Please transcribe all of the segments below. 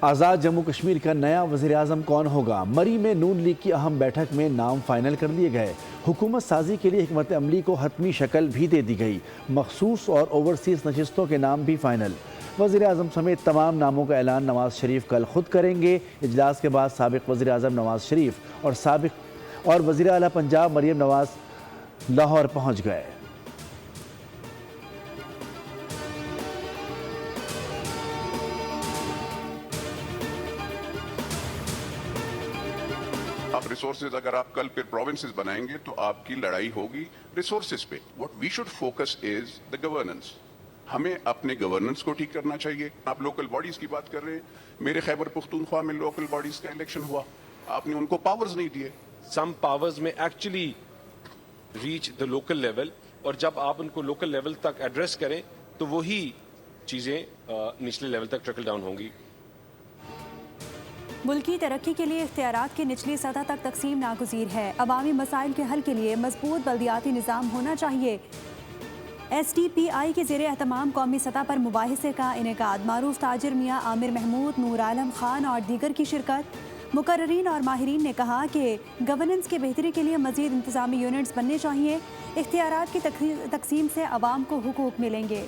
آزاد جموں کشمیر کا نیا وزیر اعظم کون ہوگا؟ مری میں نون لیگ کی اہم بیٹھک میں نام فائنل کر لیے گئے۔ حکومت سازی کے لیے حکمت عملی کو حتمی شکل بھی دے دی گئی۔ مخصوص اور اوورسیز نشستوں کے نام بھی فائنل۔ وزیر اعظم سمیت تمام ناموں کا اعلان نواز شریف کل خود کریں گے۔ اجلاس کے بعد سابق وزیر اعظم نواز شریف اور وزیر اعلیٰ پنجاب مریم نواز لاہور پہنچ گئے۔ آپ ریسورسز اگر آپ کل پھر پروونسز بنائیں گے تو آپ کی لڑائی ہوگی ریسورسز پہ۔ What we should focus is the governance. ہمیں اپنے گورننس کو ٹھیک کرنا چاہیے۔ آپ لوکل باڈیز کی بات کر رہے ہیں، میرے خیبر پختونخوا میں لوکل باڈیز کا الیکشن ہوا، آپ نے ان کو پاورز نہیں دیے۔ سم پاورز میں actually reach the local level, اور جب آپ ان کو لوکل لیول تک ایڈریس کریں تو وہی چیزیں نچلے لیول تک ٹرکل ڈاؤن ہوں گی۔ ملکی ترقی کے لیے اختیارات کی نچلی سطح تک تقسیم ناگزیر ہے۔ عوامی مسائل کے حل کے لیے مضبوط بلدیاتی نظام ہونا چاہیے۔ ایس ٹی پی آئی کے زیر اہتمام قومی سطح پر مباحثے کا انعقاد۔ معروف تاجر میاں عامر محمود، نور عالم خان اور دیگر کی شرکت۔ مقررین اور ماہرین نے کہا کہ گورننس کی بہتری کے لیے مزید انتظامی یونٹس بننے چاہیے۔ اختیارات کی تقسیم سے عوام کو حقوق ملیں گے۔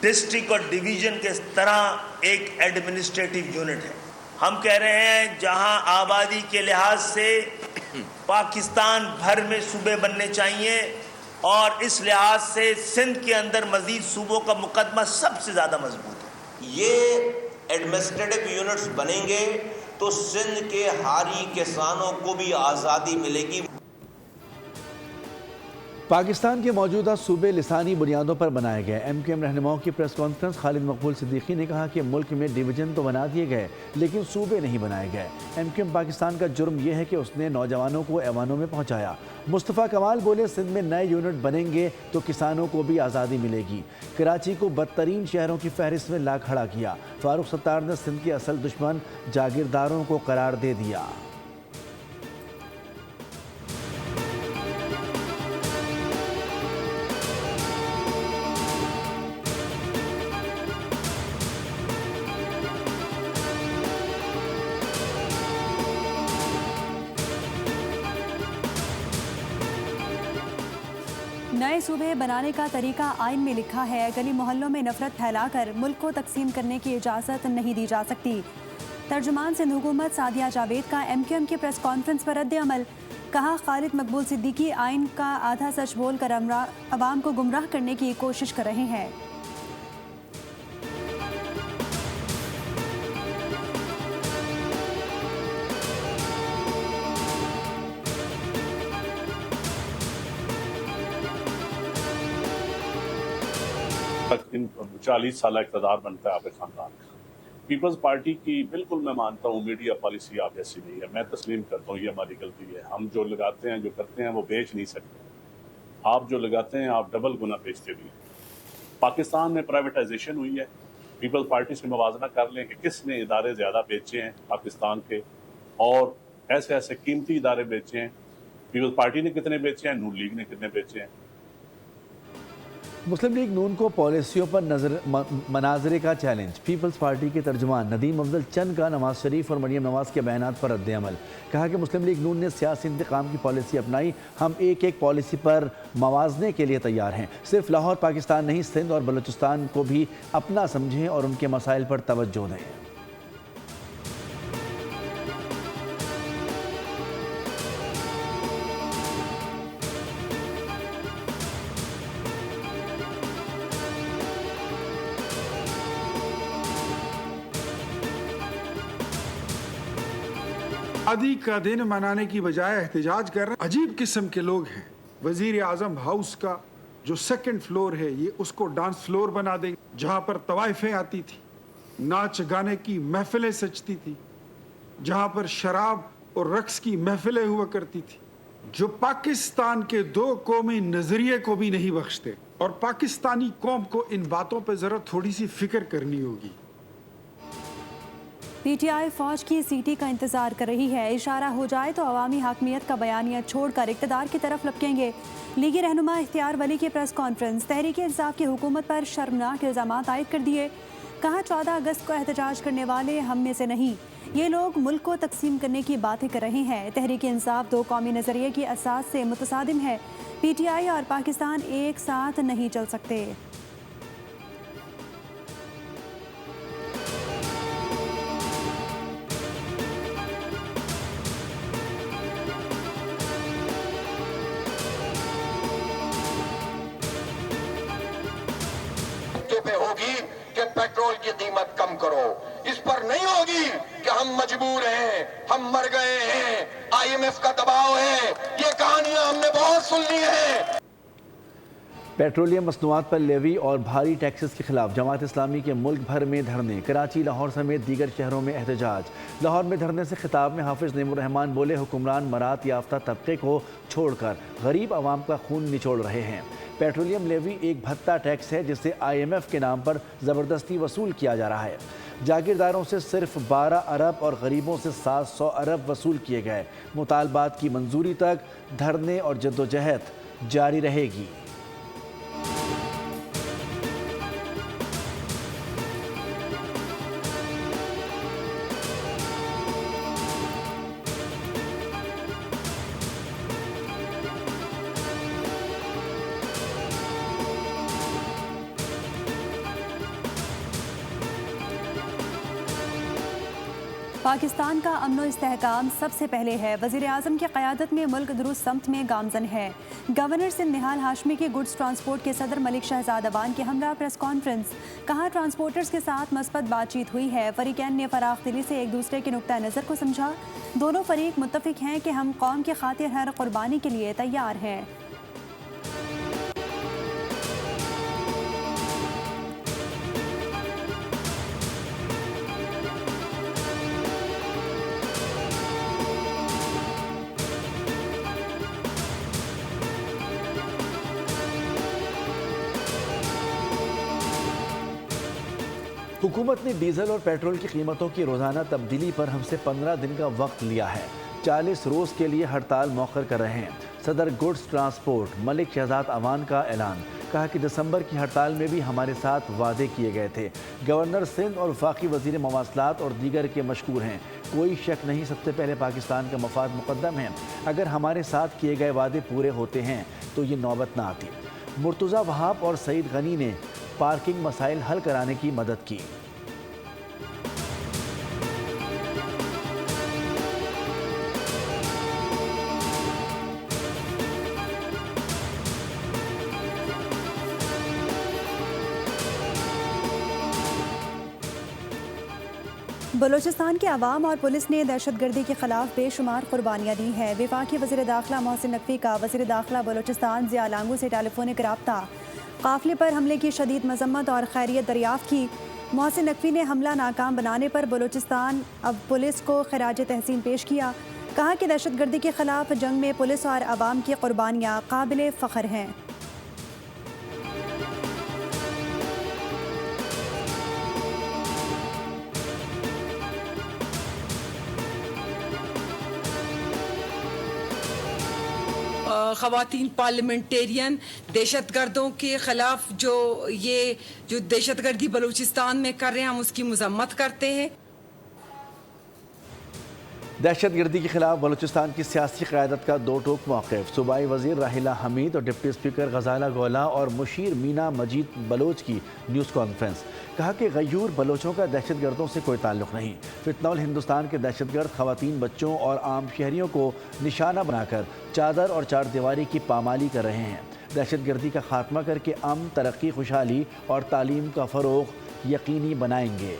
ڈسٹرکٹ اور ڈویژن کے طرح ایک ایڈمنسٹریٹو یونٹ ہے۔ ہم کہہ رہے ہیں جہاں آبادی کے لحاظ سے پاکستان بھر میں صوبے بننے چاہیے، اور اس لحاظ سے سندھ کے اندر مزید صوبوں کا مقدمہ سب سے زیادہ مضبوط ہے۔ یہ ایڈمنسٹریٹو یونٹس بنیں گے تو سندھ کے ہاری کسانوں کو بھی آزادی ملے گی۔ پاکستان کے موجودہ صوبے لسانی بنیادوں پر بنائے گئے۔ ایم کیو ایم رہنماؤں کی پریس کانفرنس۔ خالد مقبول صدیقی نے کہا کہ ملک میں ڈویژن تو بنا دیے گئے لیکن صوبے نہیں بنائے گئے۔ ایم کیو ایم پاکستان کا جرم یہ ہے کہ اس نے نوجوانوں کو ایوانوں میں پہنچایا۔ مصطفیٰ کمال بولے سندھ میں نئے یونٹ بنیں گے تو کسانوں کو بھی آزادی ملے گی۔ کراچی کو بدترین شہروں کی فہرست میں لا کھڑا کیا۔ فاروق ستار نے سندھ کے اصل دشمن جاگیرداروں کو قرار دے دیا۔ نئے صوبے بنانے کا طریقہ آئین میں لکھا ہے۔ گلی محلوں میں نفرت پھیلا کر ملک کو تقسیم کرنے کی اجازت نہیں دی جا سکتی۔ ترجمان سندھ حکومت سعدیہ جاوید کا ایم کیو ایم کی پریس کانفرنس پر رد عمل۔ کہا خالد مقبول صدیقی آئین کا آدھا سچ بول کر عوام کو گمراہ کرنے کی کوشش کر رہے ہیں۔ ان 40 سالہ اقتدار بنتا ہے آپ خاندان کا۔ پیپلز پارٹی کی بالکل میں مانتا ہوں میڈیا پالیسی آپ جیسی نہیں ہے۔ میں تسلیم کرتا ہوں یہ ہماری غلطی ہے۔ ہم جو لگاتے ہیں جو کرتے ہیں وہ بیچ نہیں سکتے۔ آپ جو لگاتے ہیں آپ ڈبل گنا بیچتے بھی ہیں۔ پاکستان میں پرائیویٹائزیشن ہوئی ہے۔ پیپلز پارٹی سے موازنہ کر لیں کہ کس نے ادارے زیادہ بیچے ہیں پاکستان کے، اور ایسے ایسے قیمتی ادارے بیچے ہیں۔ پیپلز پارٹی نے کتنے بیچے ہیں، نون لیگ نے کتنے بیچے ہیں۔ مسلم لیگ نون کو پالیسیوں پر مناظرے کا چیلنج۔ پیپلز پارٹی کے ترجمان ندیم افضل چند کا نواز شریف اور مریم نواز کے بیانات پر رد عمل۔ کہا کہ مسلم لیگ نون نے سیاسی انتقام کی پالیسی اپنائی، ہم ایک ایک پالیسی پر موازنے کے لیے تیار ہیں۔ صرف لاہور پاکستان نہیں، سندھ اور بلوچستان کو بھی اپنا سمجھیں اور ان کے مسائل پر توجہ دیں۔ آزادی کا دن منانے کی بجائے احتجاج کر رہے ہیں۔ عجیب قسم کے لوگ ہیں۔ وزیر اعظم ہاؤس کا جو سیکنڈ فلور ہے یہ اس کو ڈانس فلور بنا دیں گے، جہاں پر طوائفیں آتی تھی، ناچ گانے کی محفلیں سجتی تھی، جہاں پر شراب اور رقص کی محفلیں ہوا کرتی تھی، جو پاکستان کے دو قومی نظریے کو بھی نہیں بخشتے۔ اور پاکستانی قوم کو ان باتوں پہ ذرا تھوڑی سی فکر کرنی ہوگی۔ پی ٹی آئی فوج کی سیٹی کا انتظار کر رہی ہے، اشارہ ہو جائے تو عوامی حاکمیت کا بیانیہ چھوڑ کر اقتدار کی طرف لپکیں گے۔ لیگی رہنما اختیار ولی کی پریس کانفرنس، تحریک انصاف کی حکومت پر شرمناک الزامات عائد کر دیے، کہا 14 اگست کو احتجاج کرنے والے ہم میں سے نہیں، یہ لوگ ملک کو تقسیم کرنے کی باتیں کر رہے ہیں۔ تحریک انصاف دو قومی نظریے کی اساس سے متصادم ہے، پی ٹی آئی اور پاکستان ایک ساتھ نہیں چل سکتے۔ پہ ہوگی کہ پیٹرول کی قیمت کم کرو، اس پر نہیں ہوگی کہ ہم مجبور ہیں، ہم مر گئے ہیں، آئی ایم ایف کا دباؤ ہے، یہ کہانیاں ہم نے بہت سن لی ہیں۔ پیٹرولیم مصنوعات پر لیوی اور بھاری ٹیکسز کے خلاف جماعت اسلامی کے ملک بھر میں دھرنے، کراچی، لاہور سمیت دیگر شہروں میں احتجاج۔ لاہور میں دھرنے سے خطاب میں حافظ نعیم الرحمان بولے، حکمران مراد یافتہ طبقے کو چھوڑ کر غریب عوام کا خون نچوڑ رہے ہیں۔ پیٹرولیم لیوی ایک بھتہ ٹیکس ہے جسے آئی ایم ایف کے نام پر زبردستی وصول کیا جا رہا ہے۔ جاگیرداروں سے صرف 12 ارب اور غریبوں سے 700 ارب وصول کیے گئے۔ مطالبات کی منظوری تک دھرنے اور جدوجہد جاری رہے گی۔ پاکستان کا امن و استحکام سب سے پہلے ہے، وزیر اعظم کی قیادت میں ملک درست سمت میں گامزن ہے۔ گورنر سندھ نہال ہاشمی کی گڈز ٹرانسپورٹ کے صدر ملک شہزاد عوان کے ہمراہ پریس کانفرنس، کہا ٹرانسپورٹرز کے ساتھ مثبت بات چیت ہوئی ہے، فریقین نے فراخ دلی سے ایک دوسرے کے نقطہ نظر کو سمجھا، دونوں فریق متفق ہیں کہ ہم قوم کی خاطر ہر قربانی کے لیے تیار ہیں۔ حکومت نے ڈیزل اور پیٹرول کی قیمتوں کی روزانہ تبدیلی پر ہم سے 15 دن کا وقت لیا ہے، 40 روز کے لیے ہڑتال مؤخر کر رہے ہیں۔ صدر گڈز ٹرانسپورٹ ملک شہزاد عوان کا اعلان، کہا کہ دسمبر کی ہڑتال میں بھی ہمارے ساتھ وعدے کیے گئے تھے۔ گورنر سندھ اور وفاقی وزیر مواصلات اور دیگر کے مشکور ہیں، کوئی شک نہیں، سب سے پہلے پاکستان کا مفاد مقدم ہے، اگر ہمارے ساتھ کیے گئے وعدے پورے ہوتے ہیں تو یہ نوبت نہ آتی۔ مرتضی وہاب اور سعید غنی نے پارکنگ مسائل حل کرانے کی مدد کی۔ بلوچستان کے عوام اور پولیس نے دہشت گردی کے خلاف بے شمار قربانیاں دی ہیں۔ وفاقی وزیر داخلہ محسن نقوی کا وزیر داخلہ بلوچستان ضیاء لانگو سے ٹیلی فونک رابطہ، قافلے پر حملے کی شدید مذمت اور خیریت دریافت کی۔ محسن نقوی نے حملہ ناکام بنانے پر بلوچستان اب پولیس کو خراج تحسین پیش کیا، کہا کہ دہشت گردی کے خلاف جنگ میں پولیس اور عوام کی قربانیاں قابل فخر ہیں۔ خواتین پارلیمنٹیرین دہشت گردوں کے خلاف جو دہشت گردی بلوچستان میں کر رہے ہیں، ہم اس کی مذمت کرتے ہیں۔ دہشت گردی کے خلاف بلوچستان کی سیاسی قیادت کا دو ٹوک موقف، صوبائی وزیر راحلہ حمید اور ڈپٹی اسپیکر غزالہ گولا اور مشیر مینا مجید بلوچ کی نیوز کانفرنس، کہا کہ غیور بلوچوں کا دہشت گردوں سے کوئی تعلق نہیں۔ فتنہ الہندوستان کے دہشت گرد خواتین، بچوں اور عام شہریوں کو نشانہ بنا کر چادر اور چار دیواری کی پامالی کر رہے ہیں۔ دہشت گردی کا خاتمہ کر کے امن، ترقی، خوشحالی اور تعلیم کا فروغ یقینی بنائیں گے۔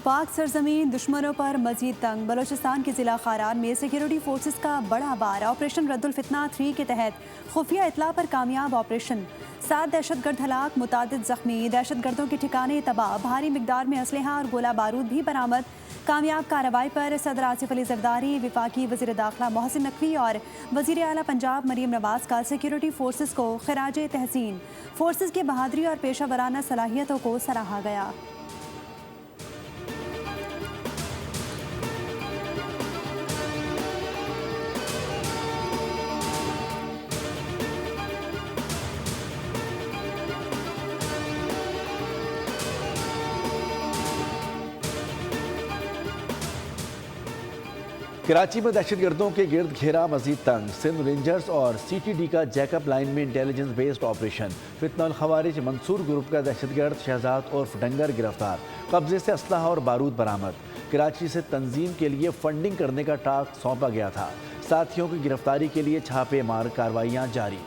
پاک سرزمین دشمنوں پر مزید تنگ، بلوچستان کے ضلع خاران میں سیکیورٹی فورسز کا بڑا بار، آپریشن رد الفتنہ 3 کے تحت خفیہ اطلاع پر کامیاب آپریشن، 7 دہشت گرد ہلاک، متعدد زخمی، دہشت گردوں کے ٹھکانے تباہ، بھاری مقدار میں اسلحہ اور گولہ بارود بھی برآمد۔ کامیاب کارروائی پر صدر آصف علی زرداری، وفاقی وزیر داخلہ محسن نقوی اور وزیر اعلیٰ پنجاب مریم نواز کا سیکیورٹی فورسز کو خراج تحسین. فورسز کی بہادری اور پیشہ ورانہ صلاحیتوں کو سراہا گیا. کراچی میں دہشت گردوں کے گرد گھیرا مزید تنگ. سندھ رینجرز اور سی ٹی ڈی کا جیک اپ لائن میں انٹیلیجنس بیسڈ آپریشن. فتنہ الخوارج منصور گروپ کا دہشت گرد شہزاد عرف ڈنگر گرفتار. قبضے سے اسلحہ اور بارود برآمد. کراچی سے تنظیم کے لیے فنڈنگ کرنے کا ٹاسک سونپا گیا تھا. ساتھیوں کی گرفتاری کے لیے چھاپے مار کارروائیاں جاری.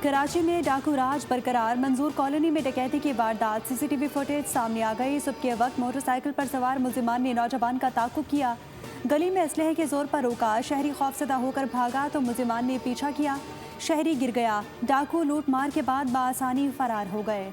کراچی میں ڈاکو راج برقرار. منظور کالونی میں ڈکیتی کی واردات. سی سی ٹی وی فوٹیج سامنے آ گئی. صبح کے وقت موٹر سائیکل پر سوار ملزمان نے نوجوان کا تعاقب کیا. گلی میں اسلحے کے زور پر روکا. شہری خوفزدہ ہو کر بھاگا تو ملزمان نے پیچھا کیا. شہری گر گیا. ڈاکو لوٹ مار کے بعد بآسانی فرار ہو گئے.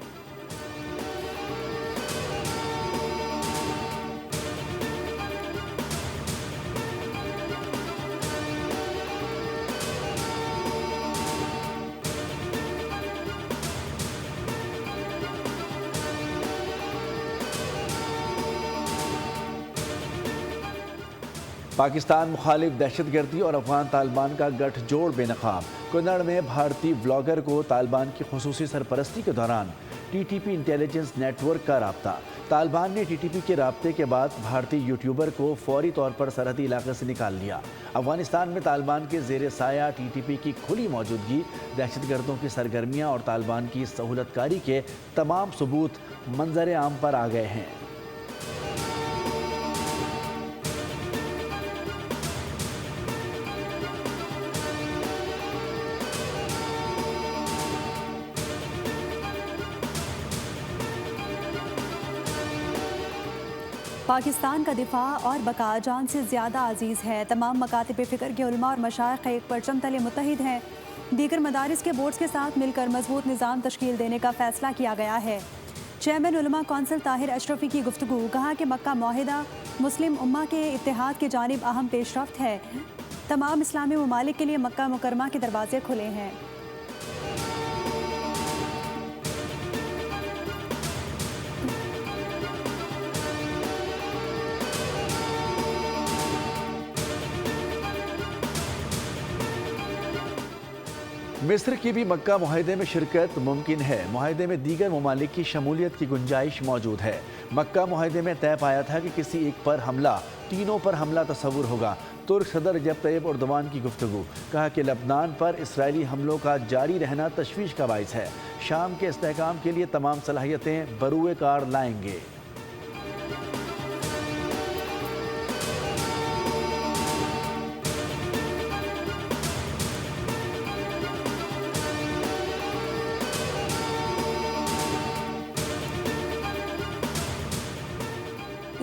پاکستان مخالف دہشت گردی اور افغان طالبان کا گٹھ جوڑ بے نقاب. کنڑ میں بھارتی بلاگر کو طالبان کی خصوصی سرپرستی کے دوران T T P intelligence network کا رابطہ. طالبان نے ٹی ٹی پی کے رابطے کے بعد بھارتی یوٹیوبر کو فوری طور پر سرحدی علاقے سے نکال لیا. افغانستان میں طالبان کے زیر سایہ ٹی ٹی پی کی کھلی موجودگی، دہشت گردوں کی سرگرمیاں اور طالبان کی سہولت کاری کے تمام ثبوت منظر عام پر آ گئے ہیں. پاکستان کا دفاع اور بقا جان سے زیادہ عزیز ہے. تمام مکاتب فکر کے علماء اور مشائخ ایک پرچم تلے متحد ہیں. دیگر مدارس کے بورڈز کے ساتھ مل کر مضبوط نظام تشکیل دینے کا فیصلہ کیا گیا ہے. چیئرمین علماء کونسل طاہر اشرفی کی گفتگو. کہا کہ مکہ معاہدہ مسلم امہ کے اتحاد کی جانب اہم پیش رفت ہے. تمام اسلامی ممالک کے لیے مکہ مکرمہ کے دروازے کھلے ہیں. مصر کی بھی مکہ معاہدے میں شرکت ممکن ہے. معاہدے میں دیگر ممالک کی شمولیت کی گنجائش موجود ہے. مکہ معاہدے میں طے پایا تھا کہ کسی ایک پر حملہ تینوں پر حملہ تصور ہوگا. ترک صدر رجب طیب اردوان کی گفتگو. کہا کہ لبنان پر اسرائیلی حملوں کا جاری رہنا تشویش کا باعث ہے. شام کے استحکام کے لیے تمام صلاحیتیں بروئے کار لائیں گے.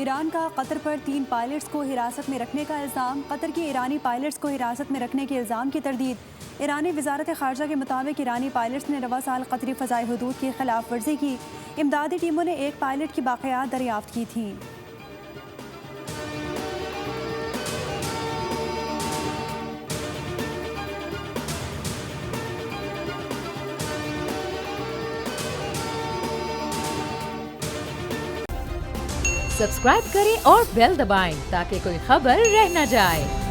ایران کا قطر پر 3 پائلٹس کو حراست میں رکھنے کا الزام. قطر کی ایرانی پائلٹس کو حراست میں رکھنے کے الزام کی تردید. ایرانی وزارت خارجہ کے مطابق ایرانی پائلٹس نے رواں سال قطری فضائی حدود کی خلاف ورزی کی. امدادی ٹیموں نے ایک پائلٹ کی باقیات دریافت کی تھیں. سبسکرائب کریں اور بیل دبائیں تاکہ کوئی خبر رہ نہ جائے.